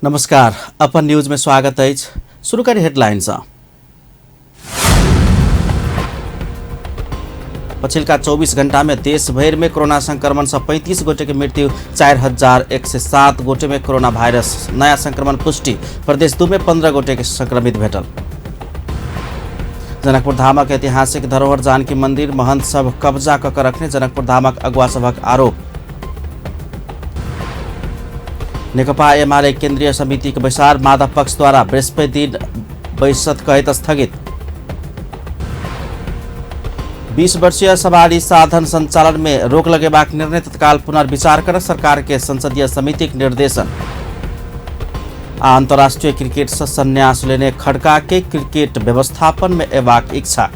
नमस्कार, upon news में स्वागत है। शुरू करें हेडलाइंस। पछिल्का 24 घंटा में देश भर में कोरोना संक्रमण से 35 गोटे की मृत्यु, 4107 गोटे में कोरोना वायरस नया संक्रमण पुष्टि। प्रदेश 2 में 15 गोटे के संक्रमित भेटल। जनकपुर धामक ऐतिहासिक धरोहर जानकी मंदिर महंत सब कब्जा क रखने जनकपुर धामक अगुवा सभक आरोप। नेकपा एमाले केन्द्रीय समिति के बैसार माधव पक्ष द्वारा बृहस्पति दिन बैसत कहित स्थगित। 20 वर्षीय सवारी साधन संचालन में रोक लगेबाक निर्णय तत्काल पुनर्विचार कर सरकार के संसदीय समिति के निर्देशन। अंतर्राष्ट्रीय क्रिकेट से संन्यास लेने खड़का के क्रिकेट व्यवस्थापन में एबाक इच्छा।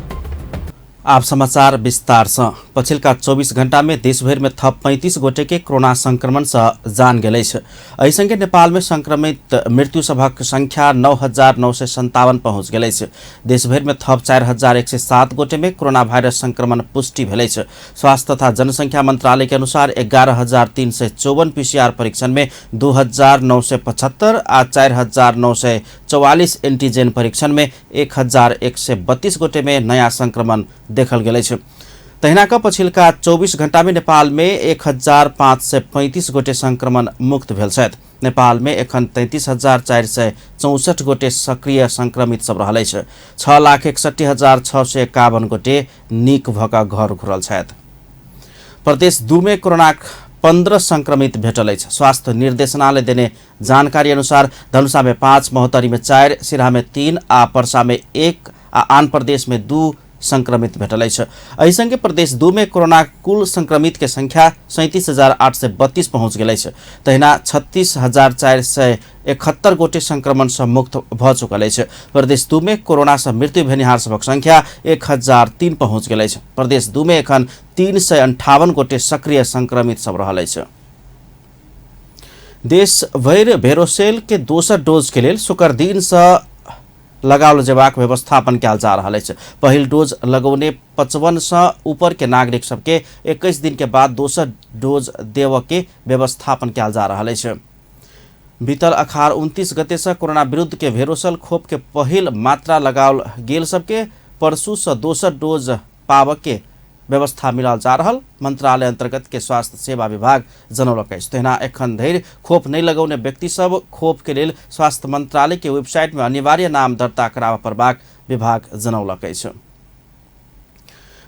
आप समाचार विस्तार से। पछिल्का 24 घंटा में देशभर में थप 35 गोटे के कोरोना संक्रमण से जान गेलै छ। एहि संगे नेपाल में संक्रमित मृत्यु सभक संख्या 9,957 पहुंच गेलै छ। देशभर में थप 4,107 गोटे में कोरोना वायरस संक्रमण पुष्टि भेलै छ। स्वास्थ्य तथा जनसंख्या मंत्रालय के अनुसार 11,354 पीसीआर परीक्षण में 2,975 आ 4,944 एंटीजन परीक्षण में 1,132 गोटे में नया संक्रमण देखल गेलै छ। तहिना क पछिल्का 24 घंटा में नेपाल में 1,535 गोटे संक्रमण मुक्त भेल छथि। नेपाल में एखन 33,464 गोटे सक्रिय संक्रमित सब रहलै छ। 6,61,651 गोटे नीक भऽ कऽ घर घुरल छथि। प्रदेश 2 में कोरोना 15 संक्रमित भेटल अछि। स्वास्थ्य निर्देशनालय देने जानकारी अनुसार धनुषा में 5, महोत्तरी में 4, सिराहा में 3 आ पर्सा में 1 आ आन प्रदेश में 2 संक्रमित भेटल अछि। एहि संगे प्रदेश 2 में कोरोना कुल संक्रमित के संख्या 37,832 पहुंच गेल अछि। तहिना 36,471 गोटे संक्रमण से मुक्त भऽ चुकल अछि। प्रदेश 2 में कोरोना से मृत्यु भेनिहार सबक संख्या 1,003 पहुंच गेल अछि। प्रदेश 2 में एखन 358 गोटे सक्रिय संक्रमित सब रहल अछि। देश भर भेरोसेल के दोसर डोज के लेल शुक्र दिन से लगाओल जेबाक व्यवस्थापन कयल जा रहल अछि। पहिल डोज लगौने 55 से ऊपर के नागरिक सबके 21 दिन के बाद दोसर डोज देव के व्यवस्थापन कयल जा रहल अछि। बीतल अखाड़ 29 गते से कोरोना विरुद्ध के भेरोसेल खोप के पहिल मात्रा लगाओल गेल सबके परसू से दोसर डोज पाव के व्यवस्था मिलल जा रहल मंत्रालय अंतर्गत के स्वास्थ्य सेवा विभाग जनौलक अछि। तहिना एखन धरि खोप नहीं लगौने व्यक्ति सब खोप के लेल स्वास्थ्य मंत्रालय के वेबसाइट में अनिवार्य नाम दर्ता कराबऽ पड़बाक विभाग जनौलक अछि।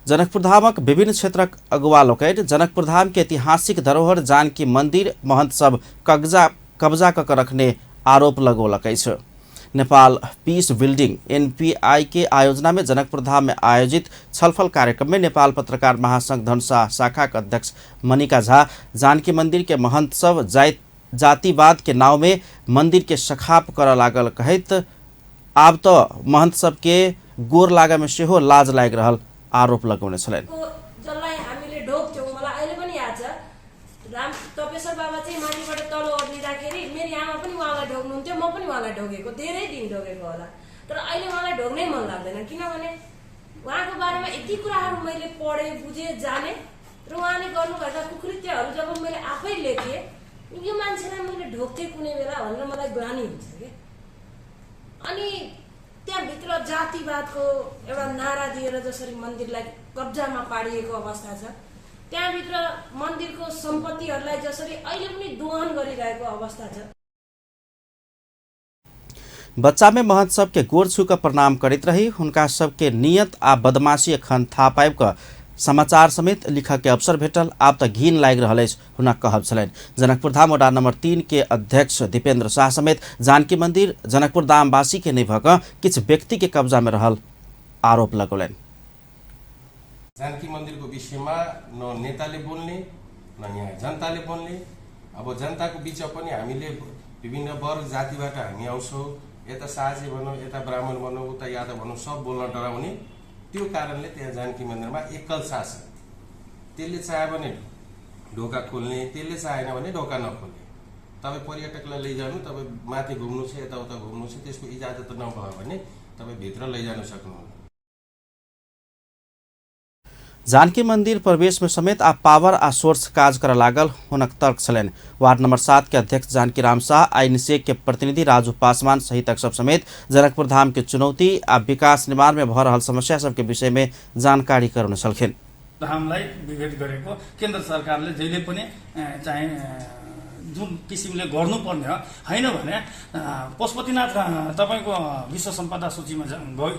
जनकपुर धामक विभिन्न क्षेत्रक अगुवा लोकनि जनकपुर धाम के ऐतिहासिक धरोहर जानकी मंदिर महंत सब कब्जा क रखने आरोप लगौलक अछि। नेपाल पीस बिल्डिंग एनपीआई के आयोजना में जनकपुर धाम में आयोजित छलफल कार्यक्रम में नेपाल पत्रकार महासंघ धनुषा शाखा के अध्यक्ष मनिका झा जानकी मंदिर के महंत सब जातिवाद के नाव में मंदिर के सखाप कर लागल कहैत आब तो महंत सब के गोर लागे में सेहो लाज लागि रहल आरोप लगौने छलैन। राम तपेश्वर बाबा चाहिँ माथिबाट तल ओर्लिँदाखेरि मेरो आमा पनि उहाँलाई ढोग्नुहुन्थ्यो, म पनि उहाँलाई ढोगेको, धेरै दिन ढोगेको होला। तर अहिले मलाई ढोग्नै मन लाग्दैन, किनभने उहाँको बारेमा यति कुराहरू मैले पढे बुझे जाने र उहाँले गर्नुभएका कुकृत्यहरू जब मैले आफै लेखेँ यो मान्छेलाई मैले ढोग्थेँ कुनै बेला भनेर मलाई ग्लानि हुन्छ के। अनि त्यहाँभित्र जातिवादको एउटा नारा दिएर जसरी मन्दिरलाई कब्जामा पाडिएको अवस्था छ, त्यहाँभित्र मन्दिरको सम्पत्तिहरूलाई जसरी अहिले पनि दोहन गरिरहेको अवस्था छ। बच्चा में महंत सबके गोर छू के प्रणाम करैत रही हुनका सबके नियत आ बदमाशी एखन था पाबि कऽ समाचार समेत लिखऽ के अवसर भेटल। आब तऽ घिन लागि रहल अछि हुनक कहब छलनि। जनकपुर धाम वडा नंबर 3 के अध्यक्ष दीपेन्द्र शाह समेत जानकी मंदिर जनकपुर धामवासी के नहीं भऽ कऽ किछु व्यक्ति के कब्जा में रहल आरोप लगौलनि। जानकी मंदिर को विषय में न नेताले बोल्ने न यहाँ जनताले बोल्ने। अब जनता को बीच पनि हामीले विभिन्न वर्ग जातिबाट हामी आउँछौँ, यता साझे भनौँ, यता ब्राह्मण भनौँ, उता यादव भनौँ, सब बोल्न डराउने। त्यो कारणले त्यहाँ जानकी मन्दिरमा एकल शासन, त्यसले चाह्यो भने ढोका खोल्ने, त्यसले चाहेन भने ढोका नखोल्ने। तपाईँ पर्यटकलाई लैजानु, तपाईँ माथि घुम्नु छ, यताउता घुम्नु छ, त्यसको इजाजत नभयो भने तपाईँ भित्र लैजान सक्नुहुन्न। जानकी मंदिर प्रवेश में समेत आ पावर आ सोर्स काज कर लागल हुनक तर्क छलनि। वार्ड नंबर 7 के अध्यक्ष जानकी राम शाह, आईएनसीए के प्रतिनिधि राजू पासवान सहित सब समेत जनकपुर धाम के चुनौती आ विकास निर्माण में भ रहल समस्या सबके विषय में जानकारी कराउन छलखिन। धामलाई विभेद गरेको केन्द्र सरकारले जहिले पनि चाहिँ जुन किसिमले गर्नुपर्ने हो हैन भने पशुपतिनाथ तपाईको विश्व सम्पदा सूचीमा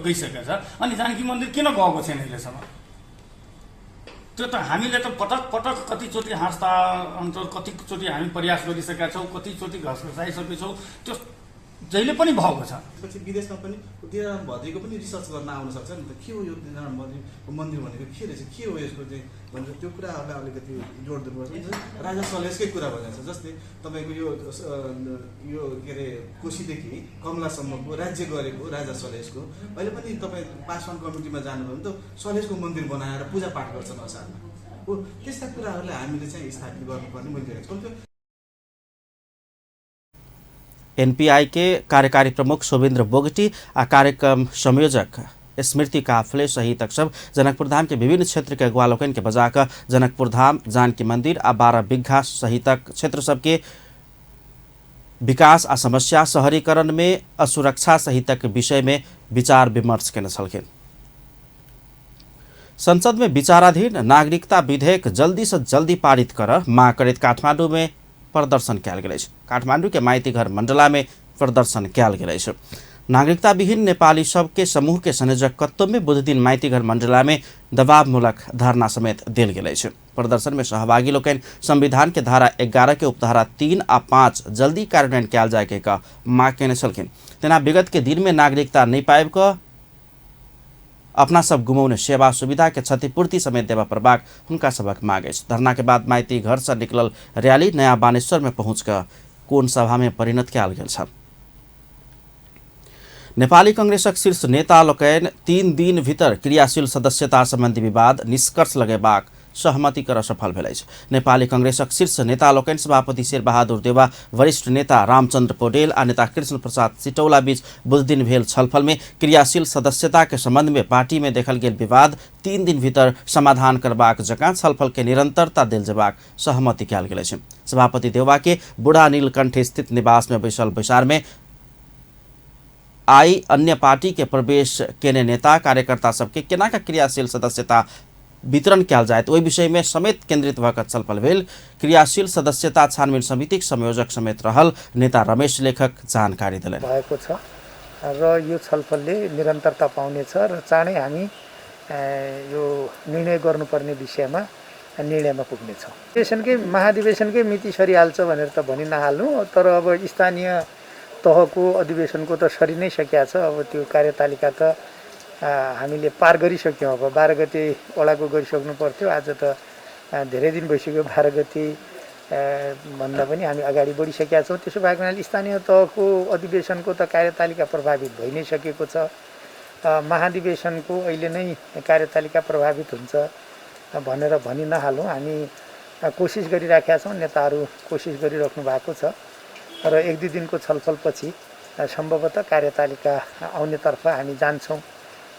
गइसकेको छ, अनि जानकी मन्दिर किन गएको छैन अहिलेसम्म? त्यो त हामीले त पटक पटक कतिचोटि हस्तान्तरण, कतिचोटि हामी प्रयास गरिसकेका छौँ, कतिचोटि घसाइसकेका छौँ, त्यो जहिले पनि भएको छ। पछि विदेशमा पनि दिनाराम भद्रीको पनि रिसर्च गर्न आउन सक्छ नि त, के हो यो दिनाराम भद्रीको मन्दिर भनेको के रहेछ, के हो यसको चाहिँ भनेर त्यो कुराहरूलाई अलिकति जोड दिनुपर्छ। राजा सलेशकै कुरा भनेको छ, जस्तै तपाईँको यो के अरे कोशीदेखि कमलासम्मको राज्य गरेको राजा सलेशको, अहिले पनि तपाईँ पासवान कमिटीमा जानुभयो भने त सलेशको मन्दिर बनाएर पूजापाठ गर्छन् असारमा हो। त्यस्ता कुराहरूलाई हामीले चाहिँ स्थापित गर्नुपर्ने मैले देखेको छु। एनपीआई के कार्यकारी प्रमुख शोभेन्द्र बोगटी आ कार्यक्रम संयोजक स्मृति काफले सहित सब जनकपुर धाम के विभिन्न क्षेत्र के अगुवा लोकन के बजाकर जनकपुर धाम, जानकी मंदिर आ 12 बिघा सहित क्षेत्र सबके विकास आ समस्या, शहरीकरण में असुरक्षा सहित विषय में विचार विमर्श केने छलखिन। संसद में विचाराधीन नागरिकता विधेयक जल्दी से जल्दी पारित कर माग करैत काठमाडौँ में प्रदर्शन कयल गेल अछि। काठमाडौँ के माइती घर मंडला में प्रदर्शन कयल गेल अछि। नागरिकता विहीन नेपाली सबके समूह के संयोजकत्व में बुध दिन माइती घर मंडला में दबावमूलक धरना समेत देल गेल अछि। प्रदर्शन में सहभागी लोकनि संविधान के धारा 11 के उपधारा 3 आ 5 जल्दी कार्यान्वयन कयल जाय के माग केने छलखिन। तेना विगत के दिन में नागरिकता नहीं पाएब क अपना सब गुमौने सेवा सुविधा के क्षतिपूर्ति समेत देवा प्रभाग हुनका सबक मांग अछि। धरना के बाद माइती घर से निकलल रैली नया बानेश्वर में पहुंच कर कोन सभा में परिणत कयल गेल छ। नेपाली कांग्रेसक शीर्ष नेता लोकनि 3 दिन भीतर क्रियाशील सदस्यता संबंधी विवाद निष्कर्ष लगेबाक सहमति कर सफल भेल अछि। नेपाली कांग्रेसक शीर्ष नेता लोकनि सभापति शेरबहादुर देवा, वरिष्ठ नेता रामचंद्र पौडेल आ नेता कृष्ण प्रसाद सिटौला बीच बुध दिन भेल छलफल में क्रियाशील सदस्यता के संबंध में पार्टी में देखल गेल विवाद 3 दिन भीतर समाधान करबाक जकाँ छलफल के निरंतरता देल जेबाक सहमति कयल गेल अछि। सभापति देवा के बूढ़ा नीलकंठ स्थित निवास में बैसल बैसार में आई अन्य पार्टी के प्रवेश केने नेता कार्यकर्ता सबके केना का क्रियाशील सदस्यता वितरण कयल जाए ओहि विषय में समेत केंद्रित भकर छलफल भेल। क्रियाशील सदस्यता छानबीन समितिक संयोजक समेत रहल नेता रमेश लेखक जानकारी दिले भएको छ र यो छलफलले निरन्तरता पाउने छ र चाँडै हामी यो निर्णय गर्नुपर्ने विषयमा निर्णयमा पुग्ने छौँ। अधिवेशनकै महाधिवेशनकै मिति सरिहाल्छ भनेर त भनि नहाल्नु, तर अब स्थानीय तहको अधिवेशनको त सरि नै सकिया छ। अब त्यो कार्यतालिका त हामीले पार गरिसक्यौँ। अब 12 गते वडाको गरिसक्नु पर्थ्यो, आज त धेरै दिन भइसक्यो। 12 गते भन्दा पनि हामी अगाडि बढिसकेका छौँ। त्यसो भएको हुनाले स्थानीय तहको अधिवेशनको त कार्यतालिका प्रभावित भइ नै सकेको छ। महाधिवेशनको अहिले नै कार्यतालिका प्रभावित हुन्छ भनेर भनि नहालौँ। हामी कोसिस गरिराखेका छौँ, नेताहरू कोसिस गरिराख्नु भएको छ र 1-2 दिनको छलफलपछि सम्भवतः कार्यतालिका आउनेतर्फ हामी जान्छौँ।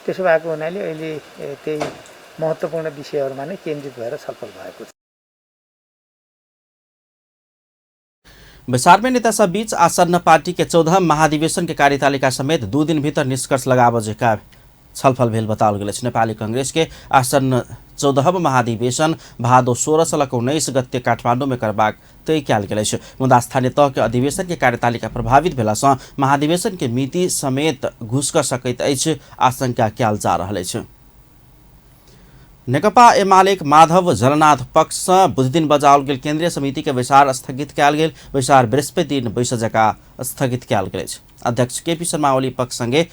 त्यसो भएको हुनाले अहिले त्यही महत्त्वपूर्ण विषयहरूमा नै केन्द्रित भएर छलफल भएको छ। बैसार में नेता सब बीच आसन्न पार्टी के 14 महाधिवेशन के कार्यतालिका समेत 2 दिन भीतर निष्कर्ष लगाव जेका छलफल भेल बताओल गेल अछि। नेपाली कांग्रेस के आसन्न 14 महाधिवेशन भादो 16 से 19 गते काठमाडौँ में करबाक तय कयल गेल अछि। मुदा स्थानीय तह के अधिवेशन के कार्यतालिका प्रभावित भेला सँ महाधिवेशन के मिति समेत घुसक सकैत अछि आशंका कयल जा रहल अछि। नेकपा एमालेक माधव झलनाथ पक्ष से बुध दिन बजाओल गेल केंद्रीय समिति के बैसार स्थगित कयल गेल। बैसार बृहस्पति दिन बैस जका स्थगित कयल गेल अछि। अध्यक्ष केपी शर्मा ओली पक्ष संगे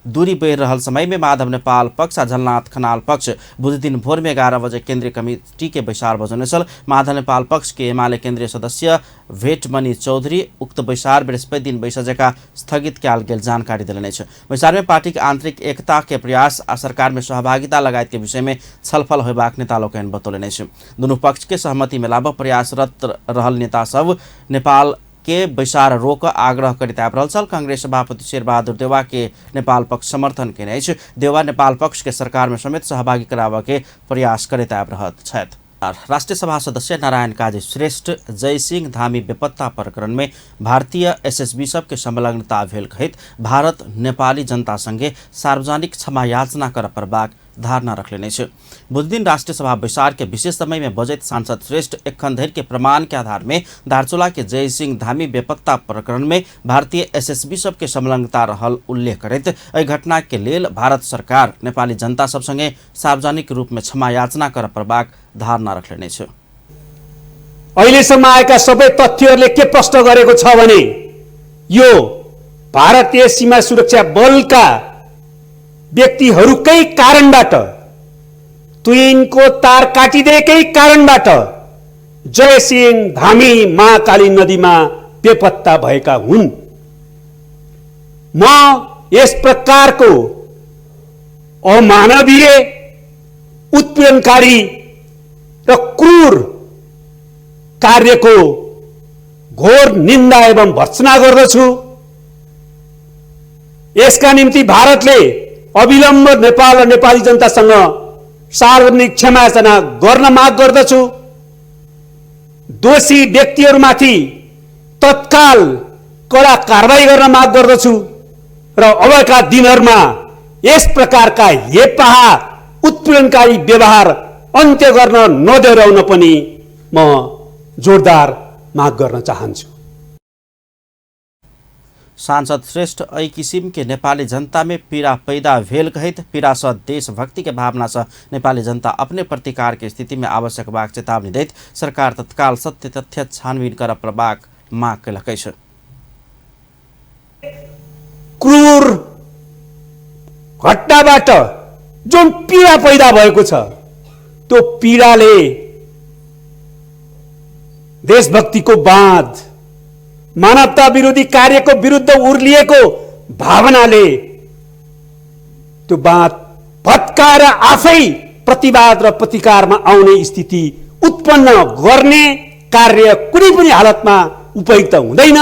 दूरी बढ़ रहल समय में माधव नेपाल पक्ष आ झलनाथ खनाल पक्ष बुध दिन भोर में 11 बजे केंद्रीय कमेटी के बैसार बजौने छल। माधव नेपाल पक्ष के एमाले केंद्रीय सदस्य भेटमणि चौधरी उक्त बैसार बृहस्पति दिन बैस जका स्थगित कयल गेल जानकारी दिलने छ। बैसार में पार्टी के आंतरिक एकता के प्रयास आ सरकार में सहभागिता लगायत के विषय में छलफल होबाक नेता लोकनि बतौलने छ। दुनू पक्ष के सहमति में लाबऽ प्रयासरत रहल नेता सब नेपाल के बैसार रोक आग्रह करित आबि रहल छल। कांग्रेस सभापति शेरबहादुर देउवा के नेपाल पक्ष समर्थन केने अछि। देउवा नेपाल पक्ष के सरकार में समेत सहभागी कराबऽ के प्रयास करित आबि रहल छथि। राष्ट्रिय सभा सदस्य नारायण काजी श्रेष्ठ जयसिंह धामी बेपत्ता प्रकरण में भारतीय एसएसबी सबके संलग्नता भेल कहित भारत नेपाली जनता संगे सार्वजनिक क्षमा याचना कर परबाक धारणा रखले छ। बुध दिन राष्ट्रिय सभा बैसार के विशेष समय में बजैत सांसद श्रेष्ठ एखन धरि के प्रमाण के आधार में दार्चुला के जयसिंह धामी बेपत्ता प्रकरण में भारतीय एसएसबी सबके संलग्नता रहल उल्लेख करैत एहि घटना के लेल भारत सरकार नेपाली जनता सब संगे सार्वजनिक रूप में क्षमा याचना कर परबाक धारणा रखले छ। अहिलेसम्म आएका सबै तथ्यहरूले के प्रश्न गरेको छ भने यो भारतीय सीमा सुरक्षा बलका व्यक्तिहरूकै कारणबाट, तुइनको तार काटिदिएकै कारणबाट जयसिंह धामी महाकाली नदीमा बेपत्ता भएका हुन्। म यस प्रकारको अमानवीय, उत्पीडनकारी र क्रूर कार्यको घोर निन्दा एवं भर्त्सना गर्दछु। यसका निम्ति भारतले अविलम्ब नेपाल र नेपाली जनतासँग सार्वजनिक क्षमायाचना गर्न माग गर्दछु। दोषी व्यक्तिहरूमाथि तत्काल कडा कारबाही गर्न माग गर्दछु र अबका दिनहरूमा यस प्रकारका हेपाहा उत्पीडनकारी व्यवहार अन्त्य गर्न नदोहोऱ्याउन पनि म जोरदार माग गर्न चाहन्छु। सांसद श्रेष्ठ ऐ किसिम के नेपाली जनता में पीड़ा पैदा भेल कहित पीड़ा स देशभक्ति के भावना से नेपाली जनता अपने प्रतिकार के स्थिति में आवश्यक बाक चेतावनी दैत सरकार तत्काल सत्य तथ्य छानबीन कर प्रबाक माग कयलकै छ। क्रूर घटनाबाट जुन पीडा पैदा भएको छ त्यो पीडाले देशभक्तिको बाँध, मानवता विरोधी कार्यको विरुद्ध उर्लिएको भावनाले त्यो बाँध भत्काएर आफै प्रतिवाद र प्रतिकारमा आउने स्थिति उत्पन्न गर्ने कार्य कुनै पनि हालतमा उपयुक्त हुँदैन।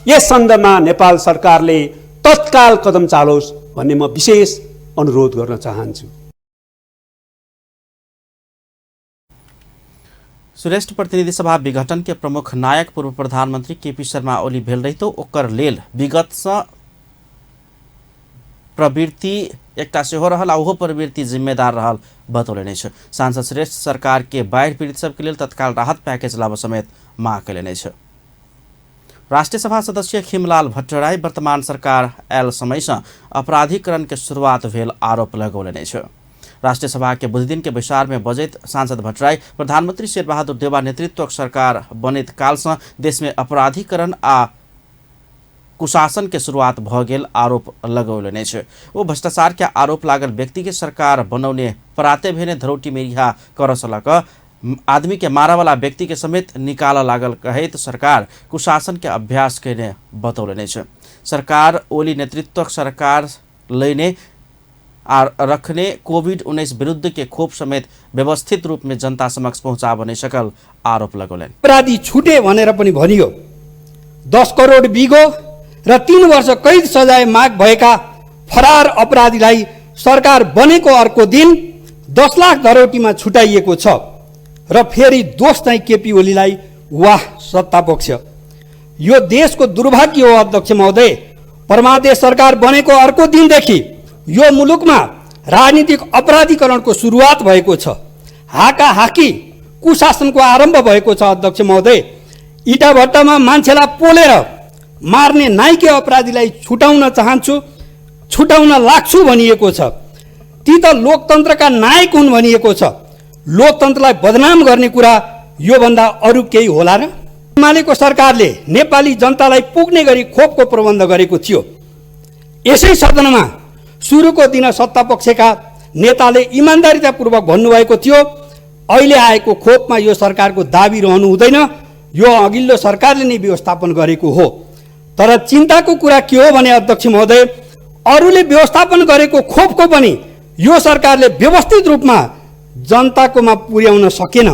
यस सन्दर्भमा नेपाल सरकारले तत्काल कदम चालोस् भन्ने म विशेष अनुरोध गर्न चाहन्छु। श्रेष्ठ प्रतिनिधि सभा विघटन के प्रमुख नायक पूर्व प्रधानमंत्री केपी शर्मा ओली भेल रही तो ओकर लेल विगत से प्रवृत्ति एकटा सेहो रहल आ ओहो प्रवृत्ति जिम्मेदार रहल बतौलने छ। सांसद श्रेष्ठ सरकार के बाढ़ पीड़ित सबके लेल तत्काल राहत पैकेज लाभ समेत माग कयलने छ। राष्ट्रिय सभा सदस्य खिमलाल भट्टराई वर्तमान सरकार आयल समय से अपराधीकरण के शुरुआत भेल आरोप लगौलने छ। राष्ट्रिय सभा के बुध दिन के बैसार में बजैत सांसद भट्टराई प्रधानमंत्री शेरबहादुर देउवा नेतृत्व सरकार बनित काल से देश में अपराधीकरण आ कुशासन के शुरुआत भ गेल आरोप लगौलने छ। वो भ्रष्टाचार के आरोप लागल व्यक्ति के सरकार बनौने पराते भेने धरोटी में रिहा कर सलक आदमी के मारा वाला व्यक्ति के समेत निकाल लागल कहित सरकार कुशासन के अभ्यास करने बतौलने छ। सरकार ओली नेतृत्व सरकार लेने रखने कोभिड-19 विरुद्ध के खोप समेत व्यवस्थित रूप में जनता समक्ष पहुंचाब नै सकल आरोप लगौलन्। अपराधी छुटे भनेर पनि भनियो। 10 करोड बिगो र 3 वर्ष कैद सजाय माग भएका फरार अपराधीलाई सरकार बनेको अर्को दिन 10 लाख धरोटीमा छुटाइएको छ र फेरि दोष चाहिँ केपी ओलीलाई। वाह सत्तापक्ष, यो देशको दुर्भाग्य हो अध्यक्ष महोदय। परमादेश सरकार बनेको अर्को दिनदेखि यो मुलुकमा राजनीतिक अपराधीकरणको सुरुवात भएको छ। हाकाहाकी कुशासनको आरम्भ भएको छ अध्यक्ष महोदय। इटा भट्टामा मान्छेलाई पोलेर मार्ने नाइके अपराधीलाई छुटाउन चाहन्छु, छुटाउन लाग्छु भनिएको छ। ती त लोकतन्त्रका नायक हुन् भनिएको छ। लोकतन्त्रलाई बदनाम गर्ने कुरा योभन्दा अरू केही होला र? एमालेको सरकारले नेपाली जनतालाई पुग्ने गरी खोपको प्रबन्ध गरेको थियो। यसै सदनमा सुरुको दिन सत्तापक्षका नेताले इमान्दारितापूर्वक भन्नुभएको थियो अहिले आएको खोपमा यो सरकारको दाबी रहनु हुँदैन, यो अघिल्लो सरकारले नै व्यवस्थापन गरेको हो। तर चिन्ताको कुरा के हो भने अध्यक्ष महोदय, अरूले व्यवस्थापन गरेको खोपको पनि यो सरकारले व्यवस्थित रूपमा जनताकोमा पुर्याउन सकेन।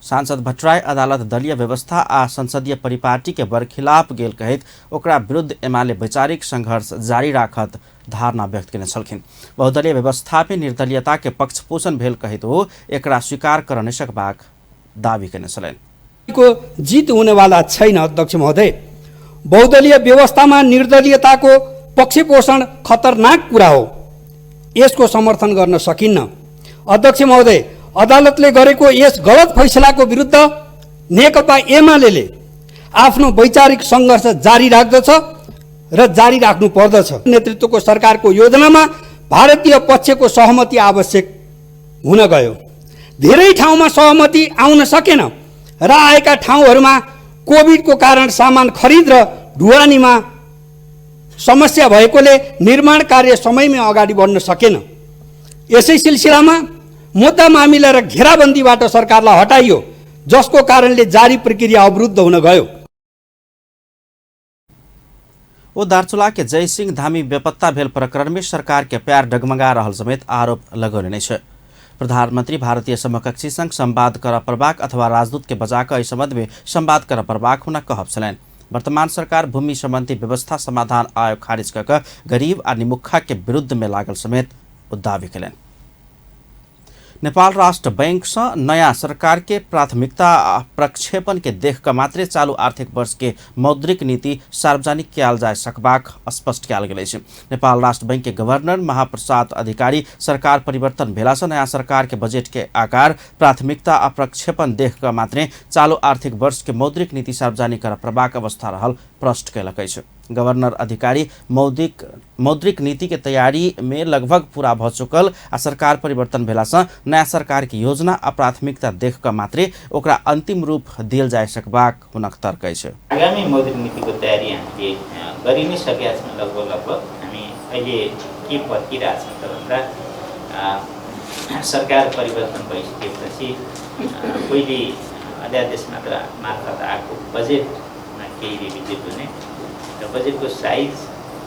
सांसद भट्टराई अदालत दलीय व्यवस्था आ संसदीय परिपाटी के बरखिलाफ गेल कहैत ओकरा विरुद्ध एमाले वैचारिक संघर्ष जारी राखत धारणा व्यक्त केने छलखिन। बहुदलीय व्यवस्था में निर्दलीयता के पक्ष पोषण भेल कहैत हो एकरा स्वीकार कर नै सकबाक दावी केने छलैन। को जीत हुनेवाला छैन अध्यक्ष महोदय। बहुदलीय व्यवस्थामा निर्दलीयताको पक्षपोषण खतरनाक कुरा हो, यसको समर्थन गर्न सकिन्न। अध्यक्ष महोदय, अदालतले गरेको यस गलत फैसलाको विरुद्ध नेकपा एमाले आफ्नो वैचारिक सङ्घर्ष जारी राख्दछ र जारी राख्नु पर्दछ। नेतृत्वको सरकारको योजनामा भारतीय पक्षको सहमति आवश्यक हुन गयो। धेरै ठाउँमा सहमति आउन सकेन र आएका ठाउँहरूमा कोभिडको कारण सामान खरिद र ढुवानीमा समस्या भएकोले निर्माण कार्य समयमै अगाडि बढ्न सकेन। यसै सिलसिलामा मुद्दा मामिला र घेराबन्दीबाट सरकारलाई हटाइयो, जसको कारणले जारी प्रक्रिया अवरुद्ध हुन गयो। ओ दार्चुला के जयसिंह धामी बेपत्ता भेल प्रकरण में सरकार के प्यार डगमगा रहल समेत आरोप लगौने नै छ। प्रधानमंत्री भारतीय समकक्षी संग संवाद कर प्रबाक अथवा राजदूत के बजाक एहि संबंध में संवाद कर प्रबाक हुन कहब छलैन। वर्तमान सरकार भूमि सम्बन्धी व्यवस्था समाधान आयोग खारिज कर गरीब आ निमुखा के विरुद्ध में लागल समेत दावी कयलैन। नेपाल राष्ट्र बैंक से नया सरकार के प्राथमिकता प्रक्षेपण के देख कर मात्रे चालू आर्थिक वर्ष के मौद्रिक नीति सार्वजनिक कयल जा सकबाक स्पष्ट कयल गेल अछि। नेपाल राष्ट्र बैंक के गवर्नर महाप्रसाद अधिकारी सरकार परिवर्तन भेला से नया सरकार के बजेट के आकार प्राथमिकता आ प्रक्षेपण देख कर मात्रे चालू आर्थिक वर्ष के मौद्रिक नीति सार्वजनिक कर प्रबाक अवस्था रहल प्रश्न कयलक अछि। गवर्नर अधिकारी मौद्रिक नीति के तैयारी में लगभग पूरा भ चुकल आ सरकार परिवर्तन भेला से नया सरकार की योजना आ प्राथमिकता देख कर मात्रे ओकरा अंतिम रूप दिल जा सकबाक हुनक तर्क अछि। आगामी मौद्रिक नीतिको तयारी हामीले गरि नै सकेका छौँ। लगभग हामी अहिले के पर्खिरहेका छौँ त भन्दा सरकार परिवर्तन भइसकेपछि पहिले अध्यादेश मार्फत आएको बजेटमा केही रिभिजिट हुने र बजेटको साइज,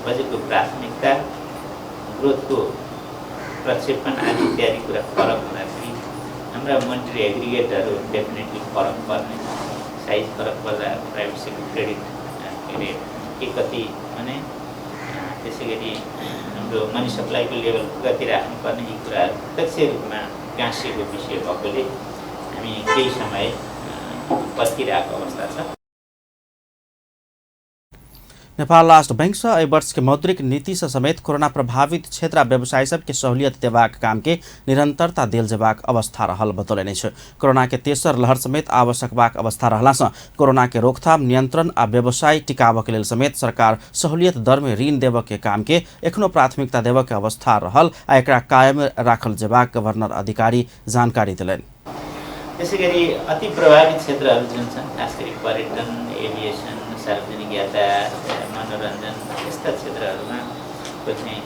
बजेटको प्राथमिकता, ग्रोथको प्रक्षेपण आदि इत्यादि कुरा फरक हुँदाखेरि हाम्रा मोनिटरी एग्रिगेटहरू डेफिनेटली फरक पर्ने। साइज फरक पर्दा प्राइभेट सेक्टर क्रेडिट के अरे के कति भने त्यसै गरी हाम्रो मनी सप्लाईको लेभल कति राख्नुपर्ने यी कुराहरू प्रत्यक्ष रूपमा गाँसिएको विषय भएकोले हामी केही समय पर्खिरहेको अवस्था छ। नेपाल राष्ट्र बैंक से एहि वर्ष के मौद्रिक नीति से समेत कोरोना प्रभावित क्षेत्र व्यवसायी सब के सहूलियत देबाक काम के निरंतरता देल जेबाक अवस्था रहल बतौलनि छ। कोरोना के तेसर लहर समेत आवश्यकबाक अवस्था रहला से कोरोना के रोकथाम, नियंत्रण आ व्यवसाय टिकाबक लेल समेत सरकार सहूलियत दर में ऋण देबक के काम के एखनो प्राथमिकता देबक के अवस्था रहल आ एकरा कायम राखल जेबाक गवर्नर अधिकारी जानकारी देलनि। त्यसै गरी अति प्रभावित क्षेत्रहरू जुन छन्, खास गरी पर्यटन, एभिएसन, सार्वजनिक यातायात, मनोरञ्जन यस्ता क्षेत्रहरूमा चाहिँ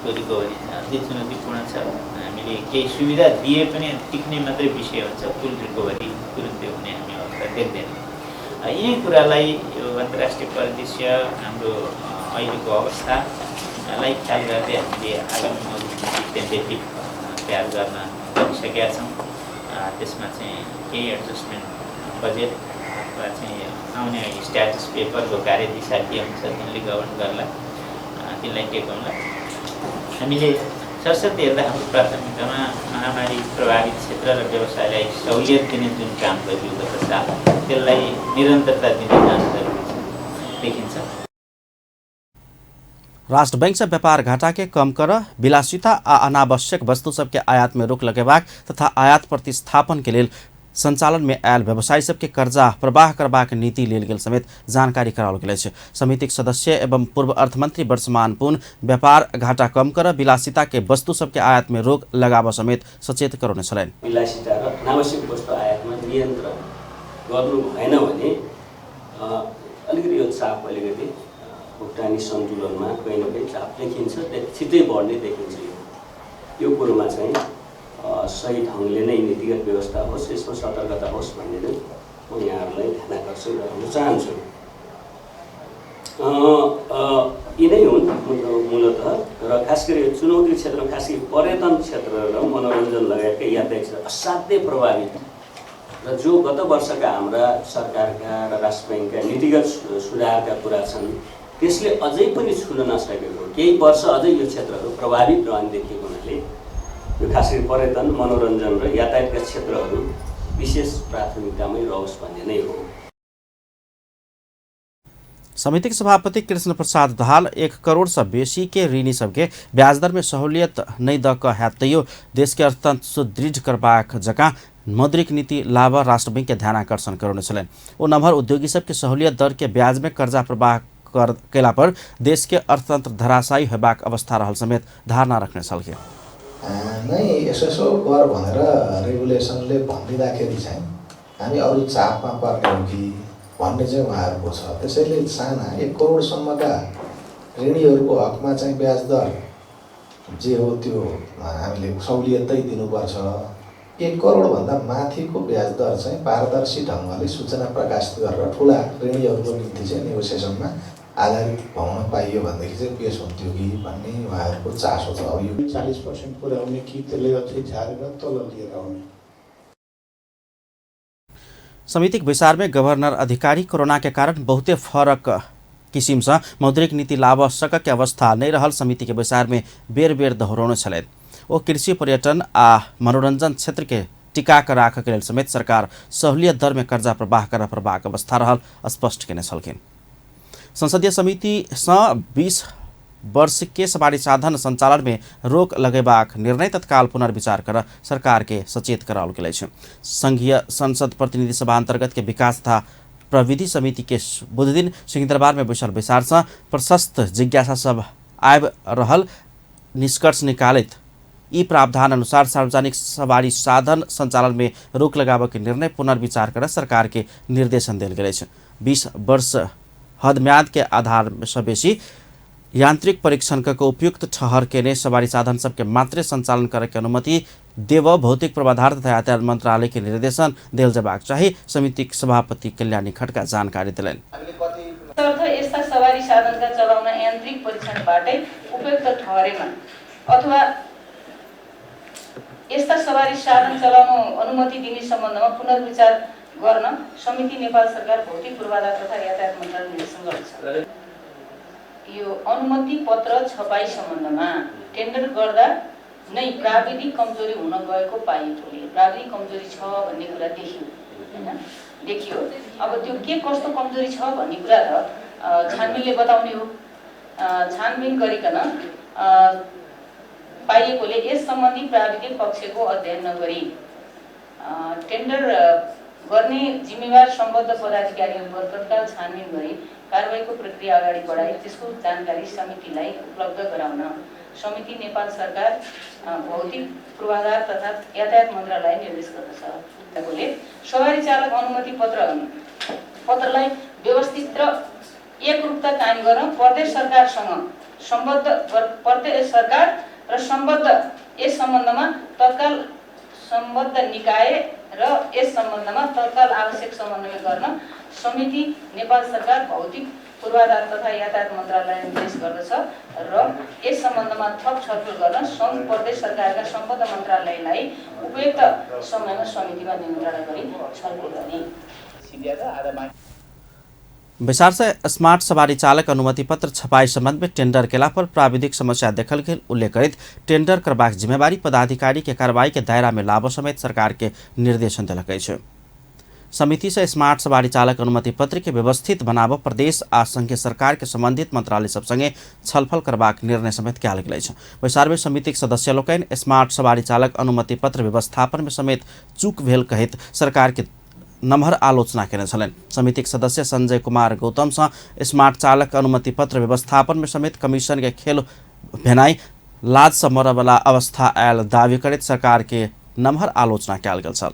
रिकभरी अझै चुनौतीपूर्ण छ। हामीले केही सुविधा दिए पनि टिक्ने मात्रै विषय हुन्छ, फुल रिकभरी तुरुन्तै हुने हामी अवस्था देख्दैनौँ। यिनै कुरालाई यो अन्तर्राष्ट्रिय परिदृश्य, हाम्रो अहिलेको अवस्थालाई ख्याल गर्दै हामीले आगामी मौद्रिक नीति टेन्टेटिभ तयार गर्न सकेका छौँ। त्यसमा चाहिँ केही एडजस्टमेन्ट बजेट अथवा चाहिँ आउने स्ट्याटस पेपरको कार्यदिशा के हुन्छ तिनले गभर्न गर्ला, तिनलाई टेकौँला। हामीले सरसर्ती हेर्दा हाम्रो प्राथमिकतामा महामारी प्रभावित क्षेत्र र व्यवसायलाई सहुलियत दिने जुन काम गरियो गत साल त्यसलाई निरन्तरता दिने जान जरुरी छ देखिन्छ। राष्ट्र बैंक से व्यापार घाटा के कम कर विलासिता आ अनावश्यक वस्तु सबके आयात में रोक लगेबाक तथा आयात प्रतिस्थापन के लिए संचालन में आयल व्यवसायी सबके कर्जा प्रवाह करबाक नीति लेल गेल समेत जानकारी कराओल गेल अछि। समितिक सदस्य एवं पूर्व अर्थमंत्री वर्षमान पुन व्यापार घाटा कम कर विलासिता के वस्तु सबके आयात में रोक लगाब समेत सचेत कराउने छलैन। विलासिता र अनावश्यक वस्तु आयातमा नियन्त्रण गर्नु भएन भने अलिकति यो चाप अलिकति भुक्तानी सन्तुलनमा कहीँ न कहीँ चाप देखिन्छ, छिट्टै बढ्ने देखिन्छ। यो कुरोमा चाहिँ सही ढङ्गले नै नीतिगत व्यवस्था होस्, यसमा सतर्कता होस् भन्ने नै म यहाँहरूलाई ध्यान आकर्षण गराउन चाहन्छु। यी नै हुन् मूलतः र खास गरी चुनौती क्षेत्र, खास गरी पर्यटन क्षेत्र र मनोरञ्जन लगायतका यातायात क्षेत्र असाध्यै प्रभावित र जो गत वर्षका हाम्रा सरकारका र राष्ट्र ब्याङ्कका नीतिगत सुधारका कुरा छन् त्यसले अझै पनि छुन नसकेको केही वर्ष अझै यो क्षेत्रहरू प्रभावित रहने देखिएको हुनाले यो खास गरी पर्यटन मनोरञ्जन र यातायातका क्षेत्रहरू विशेष प्राथमिकतामै रहोस् भन्ने नै हो। समिति के सभापति कृष्ण प्रसाद दाहाल 1 करोड़ से बेसी के ऋणी सबके ब्याज दर में सहूलियत नहीं द कहतैयो देश के अर्थतंत्र सुदृढ़ करबाक जगह मौद्रिक नीति लाभ राष्ट्र बैंक के ध्यान आकर्षण करने छलन। वो नम्हर उद्योगी सबके सहूलियत दर के ब्याज में कर्जा प्रवाह कैला पर देश के अर्थतंत्र धराशायी होबाक अवस्था रहल समेत धारणा रखने छलके नै यसो कर भनेर रेगुलेसनले भनिदिँदाखेरि चाहिँ हामी अरू चापमा पर्ने हो कि भन्ने चाहिँ उहाँहरूको छ। त्यसैले साना 1 करोडसम्मका ऋणीहरूको हकमा चाहिँ ब्याज दर जे हो त्यो हामीले सहुलियतै दिनुपर्छ। 1 करोडभन्दा माथिको ब्याज दर चाहिँ पारदर्शी ढङ्गले सूचना प्रकाशित गरेर ठुला ऋणीहरूको निम्ति चाहिँ नेगोसिएसनमा आधारित भउन पाइयो भनेदेखि चाहिँ पेश हुन्थ्यो कि भन्ने उहाँहरूको चासो छ। अब यो 40% पुर्याउने कि त्यसले अझै झारेर तल लिएर आउने। समिति के विचार में गवर्नर अधिकारी कोरोना के कारण बहुते फरक किसिम से मौद्रिक नीति लाभ सक के अवस्था नहीं रहल समिति के विचार में बेर बेर दोहराउने छले। वो कृषि पर्यटन आ मनोरंजन क्षेत्र के टिका कर राख के समेत सरकार सहूलियत दर में कर्जा प्रवाह कर प्रवाहक अवस्था रहल स्पष्ट केने छलखिन। संसदीय समिति से 20 वर्ष के सवारी साधन संचालन में रोक लगेबाक निर्णय तत्काल पुनर्विचार कर सरकार के सचेत कराओल गेल छै। संघीय संसद प्रतिनिधि सभा अंतर्गत के विकास तथा प्रविधि समिति के बुध दिन सिंहदरबार में बैसल विचार से प्रशस्त जिज्ञासा सब आब रहल निष्कर्ष निकालित यी प्रावधान अनुसार सार्वजनिक सवारी साधन संचालन में रोक लगावे के निर्णय पुनर्विचार कर सरकार के निर्देशन दिल गेल छै। 20 वर्ष हद म्याद के आधार से बेसी यांत्रिक परीक्षण का उपयुक्त ठहर के ने सवारी साधन सबके मात्रे संचालन करे के अनुमति देव भौतिक पूर्वाधार तथा यातायात मंत्रालय के निर्देशन दिल जबाक चाहिए समिति सभापति कल्याणी खड्का जानकारी दिलन। यस्ता सवारी साधनका चलाउन यान्त्रिक परीक्षणबाटै उपयुक्त ठहरेमा अथवा यस्ता सवारी साधन चलाउन अनुमति दिने सम्बन्धमा पुनर्विचार गर्न समिति नेपाल सरकार भौतिक पूर्वाधार तथा यातायात मन्त्रालयसँग गर्छ। यो अनुमति पत्र छपाई सम्बन्धमा टेन्डर गर्दा नै प्राविधिक कमजोरी हुन गएको पाइएकोले प्राविधिक कमजोरी छ भन्ने कुरा देखियो। अब त्यो के कस्तो कमजोरी छ भन्ने कुरा त छानबिनले बताउने हो। छानबिन गरिकन पाइएकोले यस सम्बन्धी प्राविधिक पक्षको अध्ययन नगरी टेन्डर गर्ने जिम्मेवार सम्बद्ध पदाधिकारीहरू तत्काल छानबिन गरी कारबाहीको प्रक्रिया अगाडि बढाई त्यसको जानकारी समितिलाई उपलब्ध गराउन समिति नेपाल सरकार भौतिक पूर्वाधार तथा यातायात मन्त्रालय निर्देश गर्दछ। सवारी चालक अनुमति पत्रलाई व्यवस्थित र एकरूपता कायम गर्न प्रदेश सरकारसँग प्रदेश सरकार र सम्बद्ध यस सम्बन्धमा तत्काल सम्बद्ध निकाय र यस सम्बन्धमा तत्काल आवश्यक समन्वय गर्न समिति नेपाल सरकार भौतिक पूर्वाधार तथा यातायात मन्त्रालय निर्देश गर्दछ र यस सम्बन्धमा थप छलफल गर्न सङ्घ प्रदेश सरकारका सम्बद्ध मन्त्रालयलाई उपयुक्त समयमा समितिमा निमन्त्रणा गरी छलफल गर्ने। विचार से स्मार्ट सवारी चालक अनुमति पत्र छपाई संबंध में टेंडर केला पर प्राविधिक समस्या देखल गेल उल्लेख करित टेंडर करबाक जिम्मेवारी पदाधिकारी के कार्रवाई के दायरा में लाभ समेत सरकार के निर्देशन दिलक छै। समिति से स्मार्ट सवारी चालक अनुमति पत्र के व्यवस्थित बनाब प्रदेश आ संघीय सरकार के संबंधित मंत्रालय सब संगे छलफल करबाक निर्णय समेत कयल गेल छै। विचार में समिति के सदस्य लोकनि स्मार्ट सवारी चालक अनुमति पत्र व्यवस्थापन में समेत चूक भेल कहित सरकार के नम्हर आलोचना केने छलनि। समिति के सदस्य संजय कुमार गौतम से स्मार्ट चालक अनुमति पत्र व्यवस्थापन में समेत कमीशन के खेल भेनाई लाज से मरय वाला अवस्था आयल दावी करैत सरकार के नम्हर आलोचना कयल गेल छल।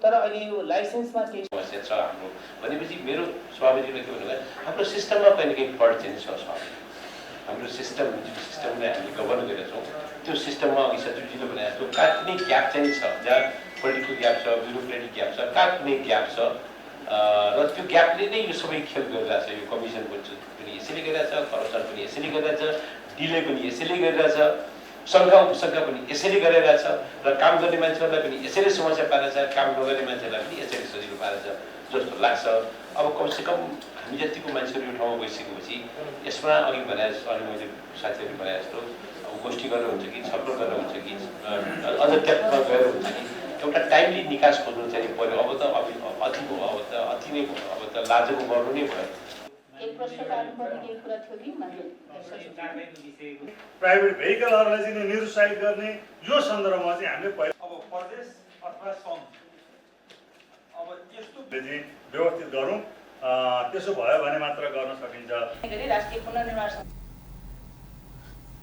तर अहिले यो लाइसेन्समा केही समस्या छ हाम्रो भनेपछि मेरो स्वाभाविक के भन्नु हाम्रो सिस्टममा कहिले कहीँ फल्ट चाहिँ छ। हाम्रो सिस्टमले हामीले गभर्न गरेका छौँ त्यो सिस्टममा अघि सचिवजीले भने जस्तो काट्ने ग्याप चाहिँ छ, जहाँ पोलिटिकल ग्याप छ, ब्युरोक्रेटिक ग्याप छ, काट्ने ग्याप छ र त्यो ग्यापले नै यो सबै खेल गरिरहेछ। यो कमिसन पनि यसैले गरिरहेछ, करप्सन पनि यसैले गरिरहेछ, डिले पनि यसैले गरिरहेछ, शङ्का उपशङ्का पनि यसैले गरिरहेछ र काम गर्ने मान्छेहरूलाई पनि यसैले समस्या पारेछ, काम नगर्ने मान्छेहरूलाई पनि यसैले सजिलो पारेछ जस्तो लाग्छ। अब कमसेकम हामी जतिको मान्छेहरू यो ठाउँमा गइसकेपछि यसमा अघि भने अनि मैले साथीहरूले भने जस्तो गोष्ठी गर्न हुन्छ कि छलफल गर्न हुन्छ कि अझ त्यहाँ गएर हुन्छ कि एउटा टाइमली निकास खोज्नु चाहिँ पऱ्यो। अब त अति भयो, अब त अति नै भयो, अब त लाजको गर्नु नै भयो। एक प्रश्न गर्नुपर्ने केही कुरा थियो कि प्राइभेट भेहिकलहरूलाई चाहिँ निरुत्साहित गर्ने यो सन्दर्भमा चाहिँ हामीले पहिला अब प्रदेश अथवा सङ्घ अब यस्तो चाहिँ व्यवस्थित गरौँ, त्यसो भयो भने मात्र गर्न सकिन्छ। राष्ट्रिय पुनर्निर्माण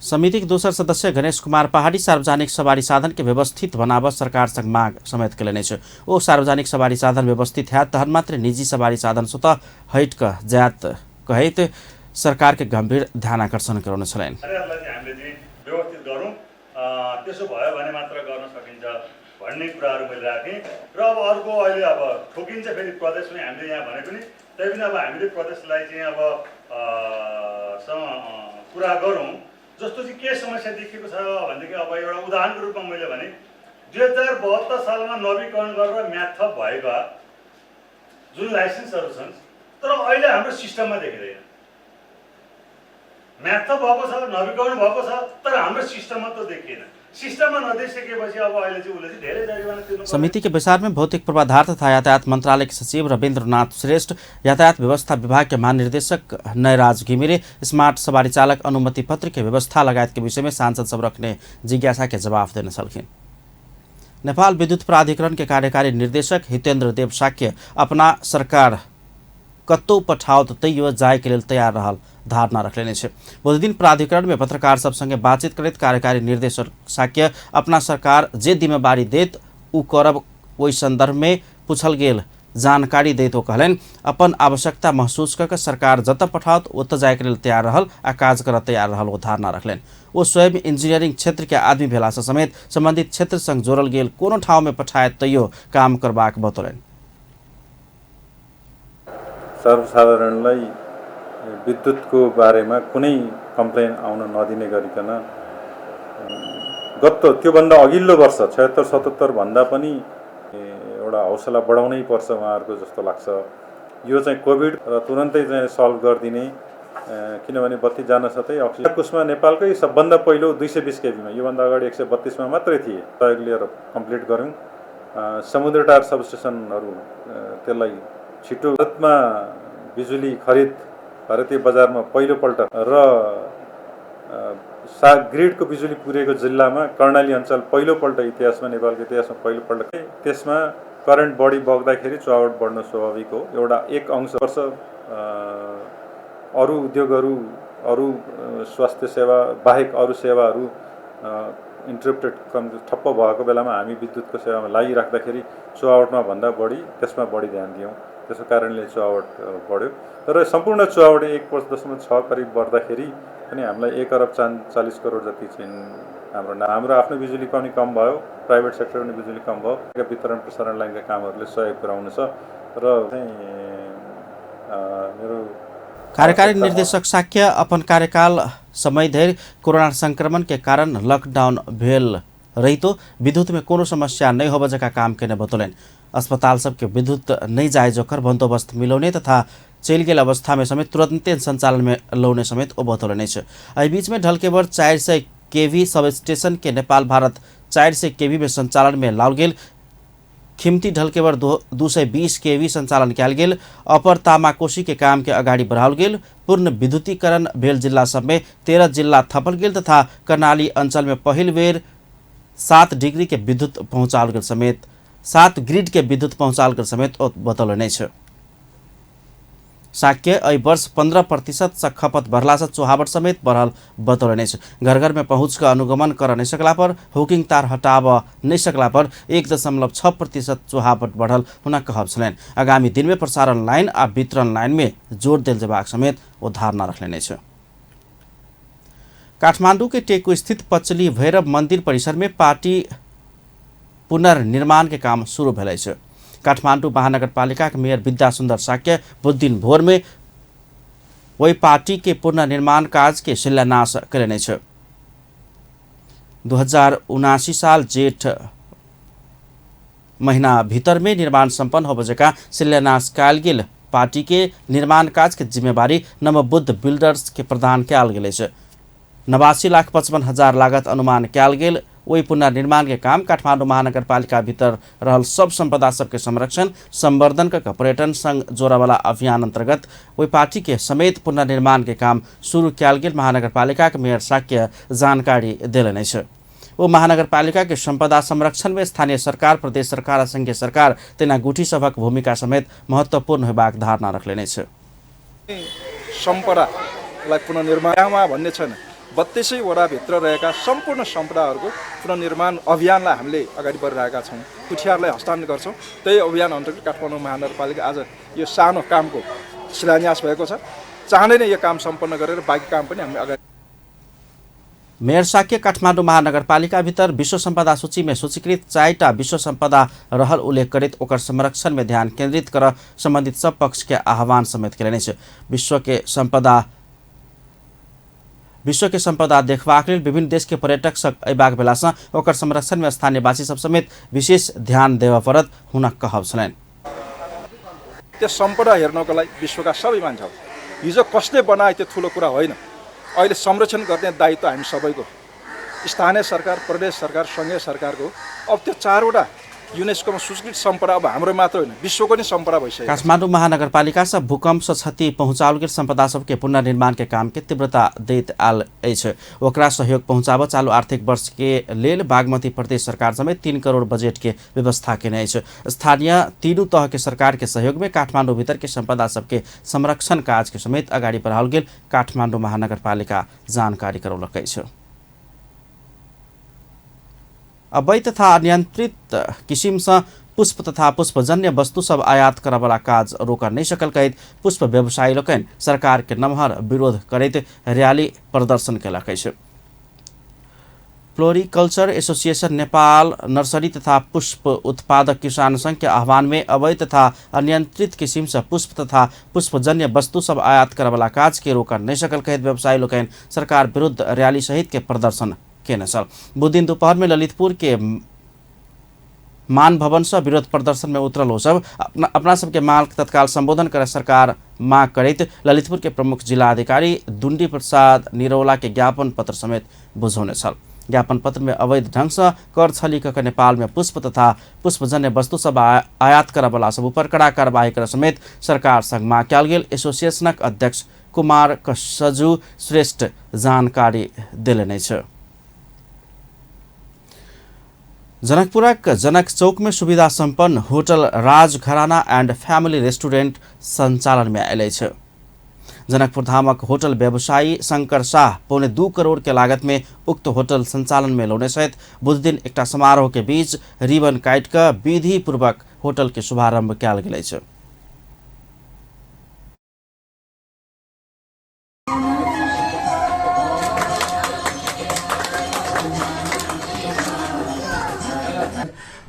समिति के दोसर सदस्य गणेश कुमार पहाड़ी सार्वजनिक सवारी साधन के व्यवस्थित बनावत सरकार संग मांग समेत कलेने छ। ओ सार्वजनिक सवारी साधन व्यवस्थित है तहन मात्र निजी सवारी साधन स्वतः हट क जात कहित सरकार के गंभीर ध्यान आकर्षण गराउन छलेन। हामीले व्यवस्थित गरौँ, त्यसो भयो भने मात्र गर्न सकिन्छ भन्ने कुराहरू मैले राखेँ। र अब अर्को अहिले अब ठोकिन्छ फेरि प्रदेशमै हामीले यहाँ भने पनि त्यही पनि अब हामीले प्रदेशलाई चाहिँ अब कुरा गरौँ। जस्तो चाहिँ के समस्या देखिएको छ भनेदेखि अब एउटा उदाहरणको रूपमा मैले भने 2072 सालमा नवीकरण गरेर म्याद थप भएका जुन लाइसेन्सहरू छन् तर अहिले हाम्रो सिस्टममा देखिँदैन। म्याद थप भएको छ, नवीकरण भएको छ तर हाम्रो सिस्टममा त देखिएन। सिस्टममा नदेखिसकेपछि अब अहिले चाहिँ उसले चाहिँ धेरै जरिवाना तिर्नु। समिति के विचार में भौतिक पूर्वाधार तथा यातायात मंत्रालय के सचिव रविन्द्रनाथ श्रेष्ठ, यातायात व्यवस्था विभाग के महानिर्देशक नयराज घिमिरे स्मार्ट सवारी चालक अनुमति पत्र के व्यवस्था लगायत के विषय में सांसद सब रखने जिज्ञासा के जवाब देने सकिन। नेपाल विद्युत प्राधिकरण के कार्यकारी निर्देशक हितेन्द्र देव साक्य अपना सरकार कत्तो पठाओ तैयो जाय के लिए तैयार रहल धारणा रखने छे। बुध दिन प्राधिकरण में पत्रकार सब संगे बातचीत करते कार्यकारी निर्देशक साक्य अपना सरकार जे जिम्मेवारी देत उ करब ओहि संदर्भ में पूछल गेल जानकारी देत ओ कहलन अपन आवश्यकता महसूस करके सरकार जत पठाओ ओत जाय के लिए तैयार रहल आ काज कर तैयार रहल ओ धारणा रखलन। वो स्वयं इंजीनियरिंग क्षेत्र के आदमी भेला समेत संबंधित क्षेत्र संग जोड़ल गेल कोनो ठाउँ में पठाए तैयो काम करबाक बतौलन। सर्वसाधारणलाई विद्युतको बारेमा कुनै कम्प्लेन आउन नदिने गरिकन गत त्योभन्दा अघिल्लो वर्ष 76-77 भन्दा पनि एउटा हौसला बढाउनै पर्छ उहाँहरूको जस्तो लाग्छ। यो चाहिँ कोभिड र तुरन्तै चाहिँ सल्भ गरिदिने, किनभने बत्ती जान साथै अक्सिजन कुसमा नेपालकै सबभन्दा पहिलो 220 केबीमा, योभन्दा अगाडि 132 मा मात्रै थिए, सहयोग लिएर कम्प्लिट गऱ्यौँ। समुद्रटार सबस्टेसनहरू त्यसलाई छिटो भारतमा बिजुली खरिद भारतीय बजारमा पहिलोपल्ट र ग्रिडको बिजुली पुगेको जिल्लामा कर्णाली अञ्चल पहिलोपल्ट इतिहासमा, नेपालको इतिहासमा पहिलोपल्ट। त्यसमा करेन्ट बढी बग्दाखेरि चुहावट बढ्न स्वाभाविक हो। एउटा एक अंश वर्ष अरू उद्योगहरू, अरू स्वास्थ्य सेवा बाहेक अरू सेवाहरू इन्टरप्टेड ठप्प भएको बेलामा हामी विद्युतको सेवामा लागिराख्दाखेरि चुहावटमा भन्दा बढी त्यसमा बढी ध्यान दियौँ। त्यसको कारणले चुहावट बढ्यो। तर सम्पूर्ण चुहावट 1.6 करिब बढ्दाखेरि पनि हामीलाई 1 अरब 40 करोड जति चाहिँ हाम्रो आफ्नो बिजुली पनि कम भयो, प्राइभेट सेक्टर पनि बिजुली कम भयो। वितरण प्रसारण लाइनका कामहरूले सहयोग पुर्याउनु छ र चाहिँ मेरो कार्यकारी निर्देशक साक्य अपन कार्यकाल समय धरि कोरोना संक्रमण के कारण लॉकडाउन भेल रही तो विद्युत में कोनो समस्या नहीं हो जका काम के बतौलन। अस्पताल सबके विद्युत नहीं जाए जोकर बंदोबस्त मिलाउने तथा चल गेल अवस्था में समेत तुरंत संचालन में लौने समेत ओ बतौलन। एहि बीच में ढलकेवर 400 केवी सब स्टेशन के नेपाल भारत 400 केवी में संचालन में लाल गेल। खिम्ती ढलकेवर 220 केवी संचालन कयल गेल। अपर तामाकोशी के काम के अगाडि बढ़ाओल गेल। पूर्ण विद्युतीकरण भेल जिला सब में 13 जिला थपल गेल तथा कर्णाली अंचल में पहिल बेर 7 डिग्री के विद्युत पहुँचाओल गेल समेत 7 ग्रिड के विद्युत पहुँचाओल गेल समेत बतौलने छ। साक्य एहि वर्ष 15% से खपत बढ़ला से चुहावट समेत बढ़ल बतौलने छ। घर घर में पहुँच का अनुगमन कर नहीं सकला पर, हुकिंग तार हटाव नहीं सकला पर 1.6% चुहावट बढ़ल होना कहब छलन। आगामी दिन में प्रसारण लाइन आ वितरण लाइन में जोड़ देल जबाक समेत वो धारणा रखने छ। काठमाडौँ के टेकु स्थित पचली भैरव मंदिर परिसर में पार्टी पुनर्निर्माण के काम शुरू भेलै छ। काठमाडौँ महानगरपालिका के मेयर विद्या सुन्दर साक्य बुध दिन भोर में वही पार्टी के पुनर्निर्माण कार्य के शिलान्यास करेने छ। 2079 साल जेठ महीना भीतर में निर्माण संपन्न हो बजेका शिलान्यास काल गेल पार्टी के निर्माण कार्य के जिम्मेवारी नवबुद्ध बिल्डर्स के प्रदान कयल गेल छ। 89,55,000 लागत अनुमान कयल गेल वही पुनर्निर्माण के काम काठमाडौँ महानगरपालिका भीतर रहल सब संपदा सबके संरक्षण संवर्धन का पर्यटन संघ जोरावाला अभियान अंतर्गत वही पार्टी के समेत पुनर्निर्माण के काम शुरू कयल गेल महानगरपालिका के मेयर साक्य जानकारी देलने छ। वो महानगरपालिका के संपदा संरक्षण में स्थानीय सरकार, प्रदेश सरकार और संघीय सरकार तेना गुठी सभक भूमिका समेत महत्वपूर्ण होबाक धारणा रखलेने छ। सम्पदालाई पुनर्निर्माणमा भन्ने छैन। 32 वडाभित्र रहेका सम्पूर्ण सम्पदाहरूको पुनर्निर्माण अभियानलाई हामीले अगाडि बढिरहेका छौँ। कुठियारलाई हस्तान्तरण गर्छौँ। त्यही अभियान अन्तर्गत काठमाडौँ महानगरपालिका आज यो सानो कामको शिलान्यास भएको छ। चाँडै नै यो काम सम्पन्न गरेर बाँकी काम पनि हामीले अगाडि। मेयर साक्य काठमाडौँ महानगरपालिका भीतर विश्व संपदा सूची में सूचीकृत 4टा विश्व संपदा रहल उल्लेख करित ओकर संरक्षण में ध्यान केंद्रित कर संबंधित सब पक्ष के आह्वान समेत करेने छ। विश्व के संपदा देखबाक लेल विभिन्न देश के पर्यटक सब अयबाक बेलासँ ओकर संरक्षण में स्थानीयवासी सब समेत विशेष ध्यान देवा परत हुन कहब छलैन। त्यो सम्पदा हेर्नको लागि विश्वका सबै मान्छेहरू हिजो कसले बनाए त्यो ठुलो कुरा होइन। अहिले संरक्षण गर्ने दायित्व हामी सबैको, स्थानीय सरकार, प्रदेश सरकार, संघीय सरकारको। अब त्यो 4वटा युनेस्कोमा सूचीकृत सम्पदा अब हाम्रो मात्र होइन विश्वको नै सम्पदा भइसक्यो। काठमाडौँ महानगरपालिका से भूकंप से क्षति पहुंचाओल गेल संपदा सबके पुनर्निर्माण के काम के तीव्रता दैत आल अछि। ओकरा सहयोग पहुंचाब चालू आर्थिक वर्ष के लेल बागमती प्रदेश सरकार समेत 3 करोड़ बजेट के व्यवस्था केने अछि। स्थानीय तीनों तह के सरकार के सहयोग में काठमाडौँ भीतर के संपदा सबके संरक्षण कार्य के समेत अगाडि बढ़ाओल गेल काठमाडौँ महानगरपालिका जानकारी करौलक अछि। अवैध तथा अनियंत्रित किसिम से पुष्प तथा पुष्पजन्य वस्तु सब आयात करवाला काज रोका नहीं सकल कहित पुष्प व्यवसायी लोकनि सरकार के नमहर विरोध करैत रैली प्रदर्शन केलक अछि। फ्लोरिकल्चर एसोसिएशन नेपाल नर्सरी तथा पुष्प उत्पादक किसान संघ के आह्वान में अवैध तथा अनियंत्रित किसिम से पुष्प तथा पुष्पजन्य वस्तु सब आयात करवाला काज के रोका नहीं सकल कहित व्यवसायी लोकनि सरकार विरुद्ध रैली सहित के प्रदर्शन केने छल। बुधदिन दोपहर में ललितपुर के मान भवन से विरोध प्रदर्शन में उतरल हो सब अपना सबके मांग तत्काल संबोधन कर सरकार मांग करैत ललितपुर के प्रमुख जिला अधिकारी दुंडी प्रसाद निरौला के ज्ञापन पत्र समेत बुझौने छल। ज्ञापन पत्र में अवैध ढंग से कर छली क नेपाल में पुष्प तथा पुष्पजन्य वस्तु सब आयात करवाला सब ऊपर कड़ा कार्रवाई कर समेत सरकार संग मांग कयल गेल एसोसिएशनक अध्यक्ष कुमार कसजु श्रेष्ठ जानकारी देलने छ। जनकपुरक जनक चौक में सुविधा संपन्न होटल राज घराना एंड फैमिली रेस्टोरेंट संचालन में आयल छ। जनकपुर धामक होटल व्यवसायी शंकर शाह 2.25 करोड़ के लागत में उक्त होटल संचालन में लौने सहित बुध दिन एक समारोह के बीच रिबन काट कर विधि पूर्वक होटल के शुभारंभ कयल गेल छ।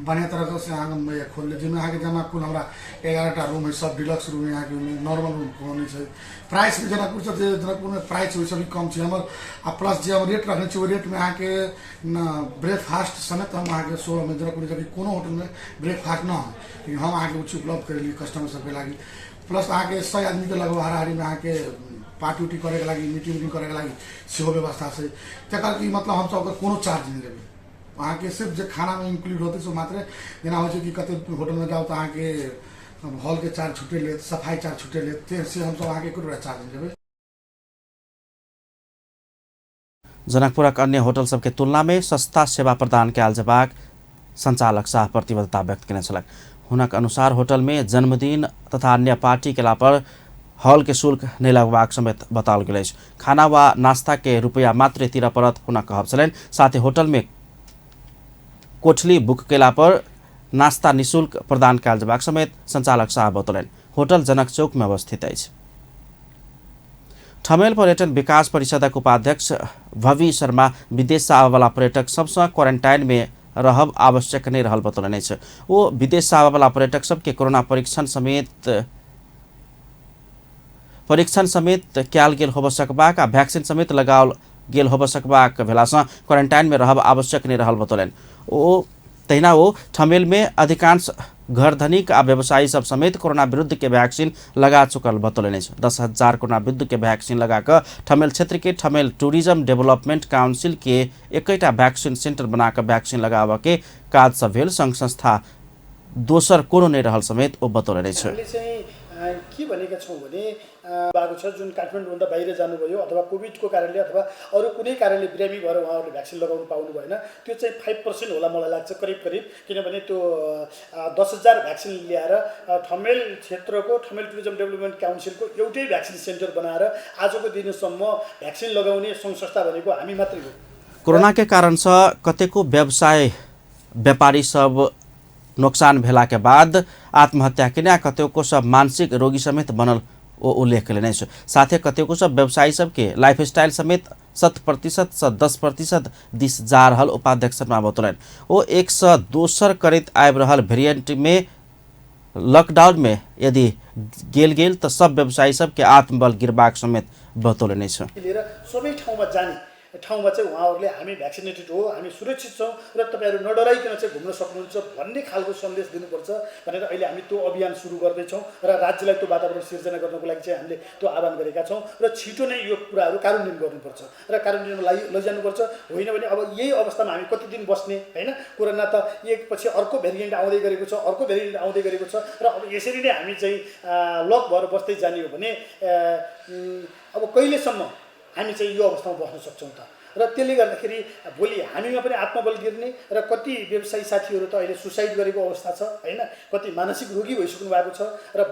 बढ़िया तरह से यहाँ में खोल जिसमें यहाँ के जमा कुल हमारा 11टा रूम है, सब डिलक्स रूम है, यहाँ के नॉर्मल रूम होने से प्राइस भी जनकपुर में प्राइस वैसे भी कम है हमारे आ प्लस जो रेट रखने वो रेट में यहाँ के ब्रेकफास्ट समेत हम यहाँ के 16 में जनकपुर जबकि कोनो होटल में ब्रेकफास्ट न हो हम यहाँ के उच्च उपलब्ध करेली कस्टमर सबके लगी। प्लस यहाँ के 100 आदमी के लगभग हाराहारी में यहाँ के पार्टी उटी करे लगी मीटिंग करे लगी सेहो व्यवस्था से तक मतलब हम सब कोनो चार्ज नहीं लेवे। वहाँ के सिर्फ जो खाना में इंक्लूड होते सो मात्र जेना हो कि कते होटल में जाओ तो अहाँ के हॉल के चार्ज छुटे ले, सफाई चार्ज छुटे ले, से हम सब अहाँ के कोई चार्ज नहीं देवे। जनकपुरक अन्य होटल सबके तुलना में सस्ता सेवा प्रदान कयल जेबाक संचालक शाह प्रतिबद्धता व्यक्त केने छलक। हुनक अनुसार होटल में जन्मदिन तथा अन्य पार्टी केला पर हॉल के शुल्क नहीं लगवाक समेत बताओल गेल अछि। खाना वा नास्ता के रुपया मात्र तिर परत हुनक कहब छलनि। साथ ही होटल में कोठली बुक केला पर नास्ता निःशुल्क प्रदान कयल जेबाक समेत संचालक शाह बतौलनि। होटल जनक चौक में अवस्थित अछि। ठमेल पर्यटन विकास परिषदक उपाध्यक्ष भवि शर्मा विदेश से आबयवला पर्यटक सबसँ क्वारेंटाइन में रहब आवश्यक नहीं रहल बतौलनि अछि। ओ विदेश से आबयवला पर्यटक सबके कोरोना परीक्षण समेत परीक्षण समेत क्याल गेल होब सकबाक आ भैक्सिन समेत लगाओल गेल होब सकबाक भेलासँ क्वारेंटाइन में रहब आवश्यक नहीं रहल बतौलनि। तहिना ओ ठमेल में अधिकांश घर धनिक आ व्यवसायी सब समेत कोरोना विरुद्ध के वैक्सीन लगा चुकल बतौलनि। 10,000 कोरोना विरुद्ध के वैक्सीन लगाकर ठमेल क्षेत्र के ठमेल टूरिज्म डेवलपमेंट काउंसिल के एकैटा वैक्सीन सेंटर बनाकर वैक्सीन लगाबऽ के काज सब भेल। संघ संस्था दोसर कोनो नहीं रहल समेत ओ बतौलनि छ। के भनेका छौँ भने भएको छ जुन काठमाडौँभन्दा बाहिर जानुभयो अथवा कोभिडको कारणले अथवा अरू कुनै कारणले बिरामी भएर उहाँहरूले भ्याक्सिन लगाउनु पाउनु भएन, त्यो चाहिँ 5% होला मलाई लाग्छ करिब करिब। किनभने त्यो 10,000 भ्याक्सिन ल्याएर ठमेल क्षेत्रको ठमेल टुरिज्म डेभलपमेन्ट काउन्सिलको एउटै भ्याक्सिन सेन्टर बनाएर आजको दिनसम्म भ्याक्सिन लगाउने सङ्घ संस्था भनेको हामी मात्रै हो। कोरोना के कारण से कतेको व्यवसाय व्यापारी सब नोक्सान भेला के बाद आत्महत्या केने कतेको सब मानसिक रोगी समेत बनल ओ उल्लेख कयलनि अछि। साथे कतेको सब व्यवसायी सबके लाइफस्टाइल समेत 100% से 10% दिस जा रहल उपाध्यक्ष शर्मा बतौलनि। ओ 102 करैत आबि रहल वेरिएंट में लॉकडाउन में यदि गेल तो सब व्यवसायी सबके आत्मबल गिरबाक समेत बतौलनि छ। सबै ठाउँमा चाहिँ उहाँहरूले हामी भ्याक्सिनेटेड हो, हामी सुरक्षित छौँ र तपाईँहरू नडराइकन चाहिँ घुम्न सक्नुहुन्छ भन्ने खालको सन्देश दिनुपर्छ भनेर अहिले हामी त्यो अभियान सुरु गर्दैछौँ र राज्यलाई त्यो वातावरण सिर्जना गर्नको लागि चाहिँ हामीले त्यो आह्वान गरेका छौँ र छिटो नै यो कुराहरू कार्यान्वयन गर्नुपर्छ र कार्यान्वयनमा लैजानुपर्छ। होइन भने अब यही अवस्थामा हामी कति दिन बस्ने होइन? कोरोना त एकपछि अर्को भेरिएन्ट आउँदै गरेको छ, अर्को भेरिएन्ट आउँदै गरेको छ र अब यसरी नै हामी चाहिँ लक भएर बस्दै जाने हो भने अब कहिलेसम्म हामी चाहिँ यो अवस्थामा बस्न सक्छौँ त? र त्यसले गर्दाखेरि भोलि हामीमा पनि आत्मबल गिर्ने र कति व्यवसायी साथीहरू त अहिले सुसाइड गरेको अवस्था छ होइन, कति मानसिक रोगी भइसक्नु भएको छ र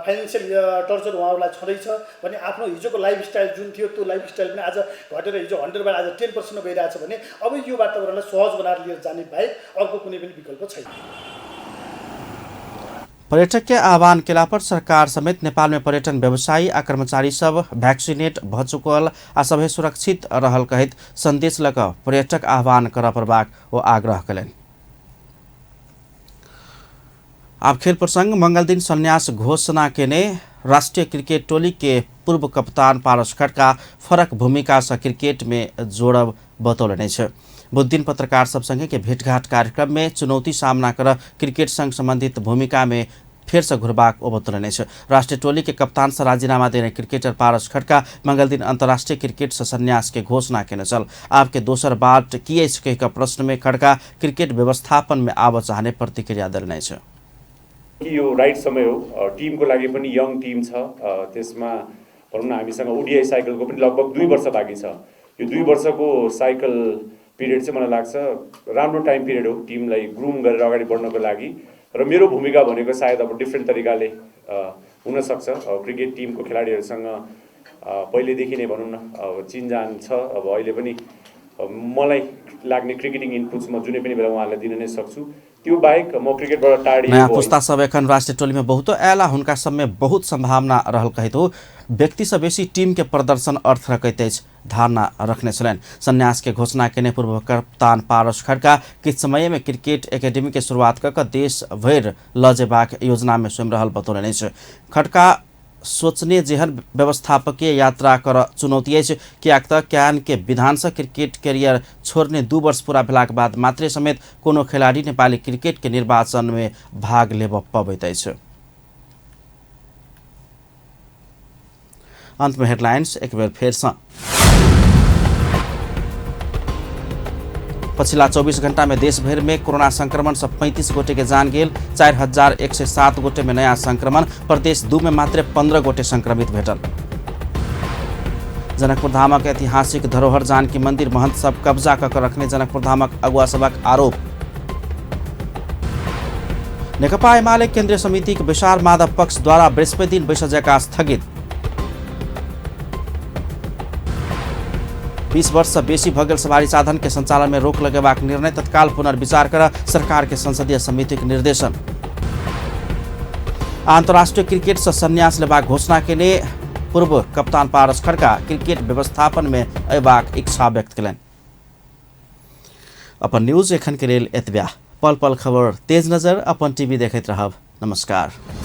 फाइनेन्सियल टर्चर उहाँहरूलाई छँदैछ भने आफ्नो हिजोको लाइफस्टाइल जुन थियो त्यो लाइफस्टाइल पनि आज घटेर हिजो 100बाट आज 10% गइरहेछ भने अब यो वातावरणलाई सहज बनाएर लिएर जाने बाहेक अर्को कुनै पनि विकल्प छैन। पर्यटक के आह्वान केला पर सरकार समेत नेपाल में पर्यटन व्यवसायी आ कर्मचारी सब वैक्सीनेट भ चुकल आ सभे सुरक्षित रहल कहित संदेश लक पर्यटक आह्वान कर परबाक ओ आग्रह कयलनि। अब खेल प्रसंग मंगल दिन संन्यास घोषणा केने राष्ट्रीय क्रिकेट टोली के पूर्व कप्तान पारस खड्का फरक भूमिका से क्रिकेट में जोड़ब बतौलनि छ। बुध पत्रकार सब संगे के भेंटघाट कार्यक्रम में चुनौती सामना कर क्रिकेट संग संबंधित भूमिका में फिर से घुरबाक ओ बतौलनि छ। राष्ट्रीय टोली के कप्तान से राजीनामा देने क्रिकेटर पारस खड्का मंगल दिन अंतर्राष्ट्रीय क्रिकेट से संन्यास के घोषणा केने चल। आपके दोसर बाट किए सके का प्रश्न में खड्का क्रिकेट व्यवस्थापन में आव चाहने प्रतिक्रिया दिलनि छ। यो राइट समय हो, टिमको लागि पनि यङ टिम छ, त्यसमा भनौँ न हामीसँग ओडिआई साइकलको पनि लगभग 2 वर्ष बाँकी छ। यो 2 वर्षको साइकल पिरियड चाहिँ मलाई लाग्छ राम्रो टाइम पिरियड हो टिमलाई ग्रुम गरेर अगाडि बढ्नको लागि। र मेरो भूमिका भनेको सायद अब डिफ्रेन्ट तरिकाले हुनसक्छ। क्रिकेट टिमको खेलाडीहरूसँग पहिलेदेखि नै भनौँ न चिनजान छ। अब अहिले पनि मलाई लाग्ने क्रिकेटिङ इनपुट्स म जुनै पनि बेला उहाँलाई दिन नै सक्छु। त्यो बाहेक म क्रिकेटबाट टाढिएको नयाँ पुस्ता सब एखन राष्ट्रीय टोली में बहुत आएला, हुनका सब में बहुत संभावना रहल कहित हो। व्यक्ति से बेसी टीम के प्रदर्शन अर्थ रखैत अछि धारणा रखने छलनि। संन्यास के घोषणा केने पूर्व कप्तान पारस खड्का किछ समय में क्रिकेट एकेडमी के शुरुआत कर देश भर ल जेबाक योजना में स्वयं रहल बतौलनि छ। खड्का सोचने जेहन व्यवस्थापकीय यात्रा कर चुनौती है कियाक त क्यान के विधान से क्रिकेट कैरियर छोड़ने 2 वर्ष पूरा भेलाक बाद मात्रै समेत कोनो खिलाड़ी नेपाली क्रिकेट के निर्वाचन में भाग लेब पबैत अछि। अंत में हेडलाइंस एक बेर फेर से। पछिला 24 घंटा में देश भर में कोरोना संक्रमण से 35 गोटे के जान गेल। 4107 गोटे में नया संक्रमण। प्रदेश 2 में मात्र 15 गोटे संक्रमित भेटल। जनकपुर धामक ऐतिहासिक धरोहर जानकी मंदिर महंत सब कब्जा कर रखने जनकपुर धामक अगुवा सबक आरोप। नेकपा एमाले केंद्रीय समिति के विशाल माधव पक्ष द्वारा बृहस्पति दिन बैसका स्थगित। 20 वर्ष से बेसी भ गेल सवारी साधन के संचालन में रोक लगेबाक निर्णय तत्काल पुनर्विचार कर सरकार के संसदीय समिति के निर्देशन। अंतर्राष्ट्रीय क्रिकेट से संन्यास लेबाक घोषणा के लिए पूर्व कप्तान पारस खड्का क्रिकेट व्यवस्थापन में अयबाक इच्छा व्यक्त कयलनि। अपन न्यूज एखन के लेल एतबा। पल पल खबर तेज नजर अपन टीवी देखैत रहब। नमस्कार।